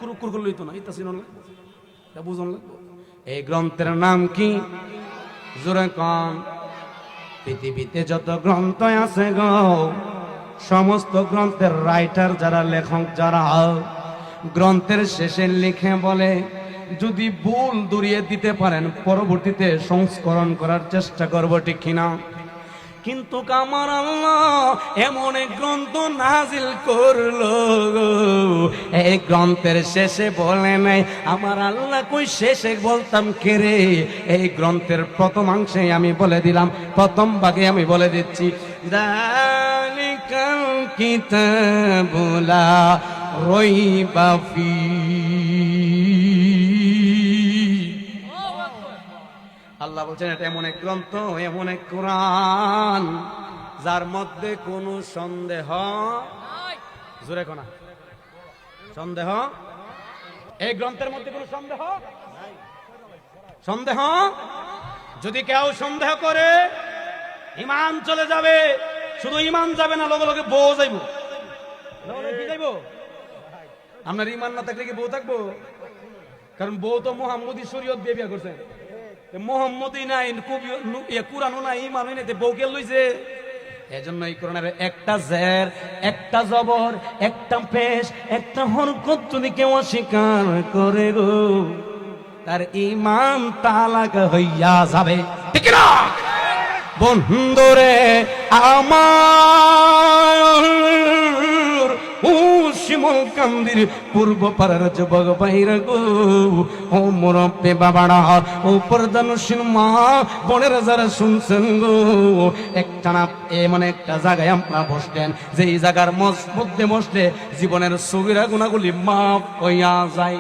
কুরুকুর করলেই তো না, এটা চিনন লাগবো, এটা বুঝন লাগবো। এই গ্রন্থের নাম কি? জোরে কন। পৃথিবীতে যত গ্রন্থ আছে গো, সমস্ত গ্রন্থের রাইটার যারা, লেখক যারা, গ্রন্থের শেষে লিখে বলে যদি ভুল দূরিয়ে দিতে পারেন পরবর্তীতে সংস্করণ করার চেষ্টা করব, ঠিক কিনা? কিন্তু আমার আল্লাহ এমন এক গ্রন্থ নাজিল করলো, এই গ্রন্থের শেষে বলে নাই আমার আল্লাহ, কই শেষে বলতাম কে রে? এই গ্রন্থের প্রথমাংশে আমি বলে দিলাম, প্রথম ভাগে আমি বলে দিচ্ছি, যালিকাল কিতাবু লা রাইবা ফীহি। আল্লাহ বলছেন এটা এমন এক গ্রন্থ, এমন এক কোরআন যার মধ্যে কোনো সন্দেহ নাই। জোরে কোনা সন্দেহ, এই গ্রন্থের মধ্যে কোনো সন্দেহ নাই। সন্দেহ যদি কেউ সন্দেহ করে ঈমান চলে যাবে। শুধু ঈমান যাবে না, লগে লগে বউ যাইব। কি যাইব? আপনার ঈমান না থাকলে কি বউ থাকবো? কারণ বউ তো মুহাম্মদী শরীয়ত দিয়ে বিয়ে করছেন, মোহাম্মদই নাই, কুরআনও নাই, ঈমানও নাই, বউকে লইছে। এজন্য এই কোরআনের একটা জের, একটা জবর, একটা পেশ, একটা হরকত যদি কেউ অস্বীকার করে গো, তার ঈমান তালাক হইয়া যাবে, ঠিক না? বন্ধুরে আমার ও শিমল কান্দির পূর্ব পাড়ার যুবক ভাইরা গো, ও মুরব্বি বাবারা, ও পর্দানশীল মা বোনেরা যারা শুনছেন গো, একটানা এমন একটা জায়গায় আমরা বসতেন যেই জায়গার মধ্যে বসলে জীবনের সগীরা গুনাহগুলি মাফ হইয়া যায়।